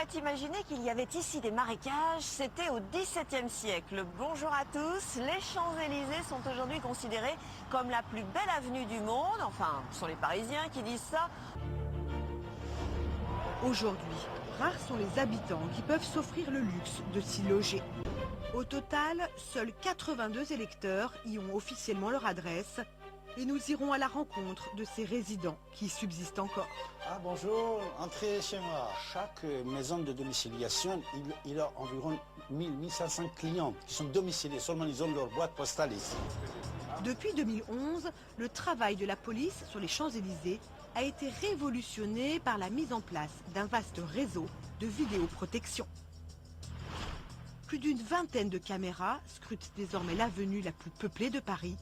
pourrait imaginer qu'il y avait ici des marécages, c'était au XVIIe siècle. Bonjour à tous, les Champs-Élysées sont aujourd'hui considérés comme la plus belle avenue du monde. Enfin, ce sont les Parisiens qui disent ça. Aujourd'hui, rares sont les habitants qui peuvent s'offrir le luxe de s'y loger. Au total, seuls 82 électeurs y ont officiellement leur adresse et nous irons à la rencontre de ces résidents qui subsistent encore. Ah bonjour, entrez chez moi. Chaque maison de domiciliation, il a environ 1500 clients qui sont domiciliés, seulement ils ont leur boîte postale ici. Depuis 2011, le travail de la police sur les Champs-Élysées a été révolutionné par la mise en place d'un vaste réseau de vidéoprotection. Plus d'une vingtaine de caméras scrutent désormais l'avenue la plus peuplée de Paris,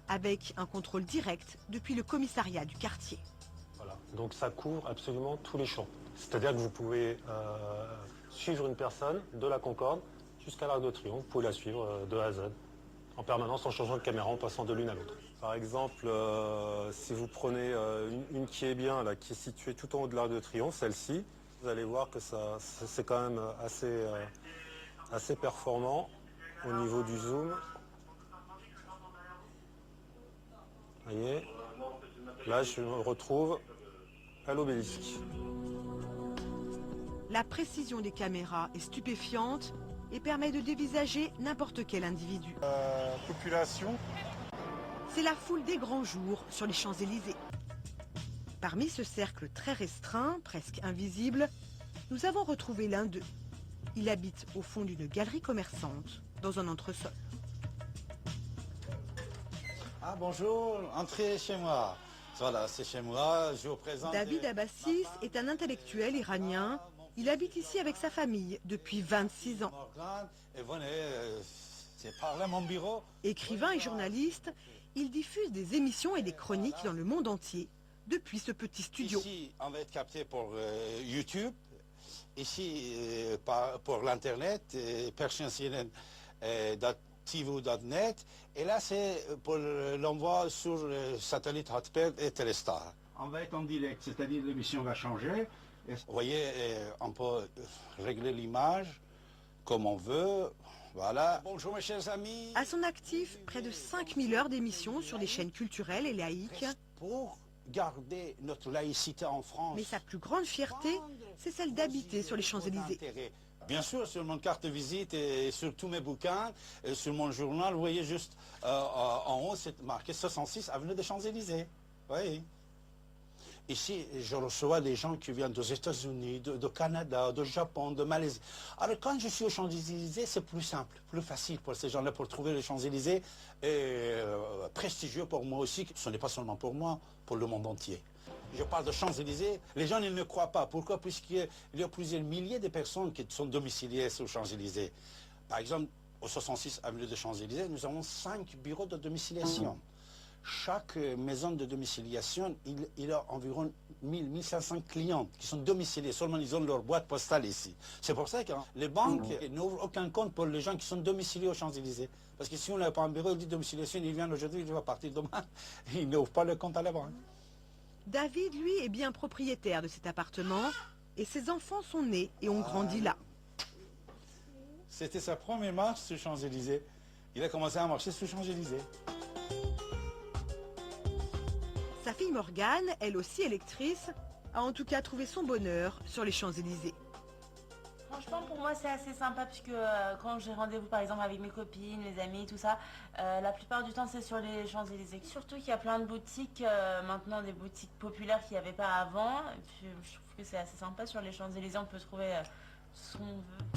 avec un contrôle direct depuis le commissariat du quartier. Voilà. Donc ça couvre absolument tous les champs. C'est-à-dire que vous pouvez suivre une personne de la Concorde jusqu'à l'Arc de Triomphe. Vous pouvez la suivre de A à Z, en permanence, en changeant de caméra, en passant de l'une à l'autre. Par exemple, si vous prenez une qui est bien, là, qui est située tout en haut de l'Arc de Triomphe, celle-ci, vous allez voir que c'est quand même assez performant au niveau du zoom. Vous voyez, là je me retrouve à l'obélisque. La précision des caméras est stupéfiante et permet de dévisager n'importe quel individu. Population. C'est la foule des grands jours sur les Champs-Élysées. Parmi ce cercle très restreint, presque invisible, nous avons retrouvé l'un d'eux. Il habite au fond d'une galerie commerçante, dans un entresol. Ah bonjour, entrez chez moi. Voilà, c'est chez moi, je vous présente... David Abbassis est un intellectuel iranien. Il habite ici avec sa famille depuis 26 ans. Et venez, c'est par là mon bureau. Écrivain et journaliste, il diffuse des émissions et des chroniques dans le monde entier, depuis ce petit studio. Ici, on va être capté pour YouTube. Ici, pour l'Internet, persiancnn.tv.net. Et là, c'est pour l'envoi sur le satellite Hotbird et Telestar. On va être en direct, c'est-à-dire l'émission va changer. Vous voyez, on peut régler l'image comme on veut. Voilà. Bonjour mes chers amis. À son actif, près de 5000 heures d'émissions sur des chaînes culturelles et laïques. Pour garder notre laïcité en France. Mais sa plus grande fierté, c'est celle d'habiter sur les Champs-Élysées. Bien sûr, sur mon carte de visite et sur tous mes bouquins, et sur mon journal, vous voyez juste en haut, c'est marqué 66 avenue des Champs-Élysées. Oui. Ici, je reçois des gens qui viennent des États-Unis, de Canada, du Japon, de Malaisie. Alors quand je suis aux Champs-Élysées, c'est plus simple, plus facile pour ces gens-là pour trouver les Champs-Élysées. Et prestigieux pour moi aussi, ce n'est pas seulement pour moi, pour le monde entier. Je parle de Champs-Élysées, les gens ils ne croient pas. Pourquoi? Puisqu'il y a plusieurs milliers de personnes qui sont domiciliées sur Champs-Élysées. Par exemple, au 66 avenue des Champs-Élysées, nous avons 5 bureaux de domiciliation. Chaque maison de domiciliation, il a environ 1500 clients qui sont domiciliés. Seulement, ils ont leur boîte postale ici. C'est pour ça que les banques n'ouvrent aucun compte pour les gens qui sont domiciliés aux Champs-Élysées. Parce que si on n'a pas un bureau de domiciliation, ils viennent aujourd'hui, ils vont partir demain. Ils n'ouvrent pas le compte à la banque. David, lui, est bien propriétaire de cet appartement et ses enfants sont nés et ont grandi là. C'était sa première marche sur Champs-Élysées. Il a commencé à marcher sur Champs-Élysées. Sa fille Morgane, elle aussi électrice, a en tout cas trouvé son bonheur sur les Champs-Élysées. Franchement, pour moi, c'est assez sympa puisque quand j'ai rendez-vous, par exemple, avec mes copines, mes amis, tout ça, la plupart du temps, c'est sur les Champs-Élysées. Surtout qu'il y a plein de boutiques, maintenant des boutiques populaires qu'il n'y avait pas avant. Et puis, je trouve que c'est assez sympa sur les Champs-Élysées, on peut trouver ce qu'on veut.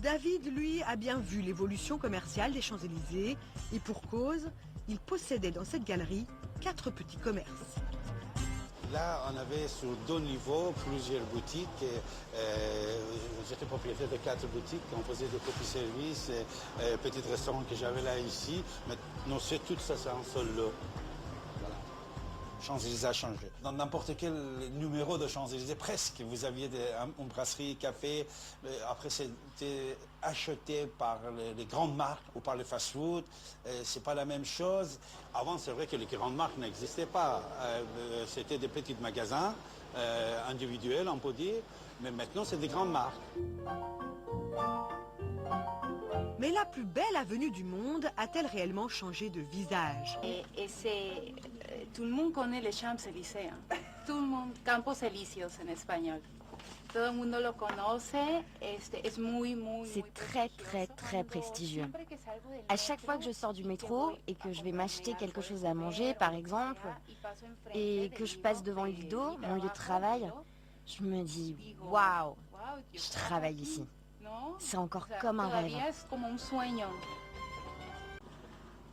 David, lui, a bien vu l'évolution commerciale des Champs-Élysées et pour cause, il possédait dans cette galerie 4 petits commerces. Là, on avait sur 2 niveaux plusieurs boutiques. J'étais propriétaire de 4 boutiques. On faisait des petits services, petits restaurants que j'avais là ici. Maintenant, c'est tout ça, c'est un seul lot. Voilà. Champs-Élysées a changé. Dans n'importe quel numéro de Champs-Élysées, presque, vous aviez une brasserie, café. Après, c'était acheté par les grandes marques ou par les fast-food. C'est pas la même chose. Avant, c'est vrai que les grandes marques n'existaient pas. C'était des petits magasins individuels, on peut dire. Mais maintenant, c'est des grandes marques. Mais la plus belle avenue du monde a-t-elle réellement changé de visage? Tout le monde connaît les Champs-Élysées. Tout le monde, Campos Elíseos en espagnol. Todo el mundo lo conoce, es muy C'est très prestigieux. À chaque fois que je sors du métro et que je vais m'acheter quelque chose à manger, par exemple, et que je passe devant le Lido, mon lieu de travail, je me dis « Waouh, je travaille ici ». C'est encore comme un rêve.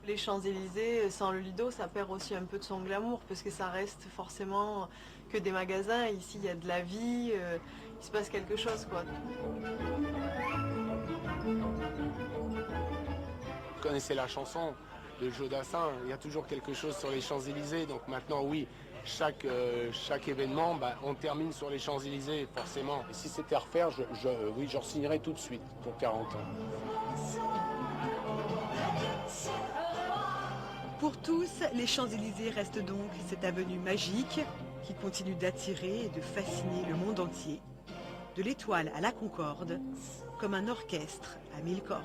Les Champs-Élysées, sans le Lido, ça perd aussi un peu de son glamour, parce que ça reste forcément que des magasins. Ici, il y a de la vie, il se passe quelque chose, quoi. Vous connaissez la chanson de Joe Dassin, il y a toujours quelque chose sur les Champs-Élysées. Donc maintenant, oui, chaque événement, on termine sur les Champs-Élysées, forcément. Et si c'était à refaire, oui, je re-signerais tout de suite pour 40 ans. Pour tous, les Champs-Élysées restent donc cette avenue magique qui continue d'attirer et de fasciner le monde entier, de l'Étoile à la Concorde, comme un orchestre à 1000 cordes.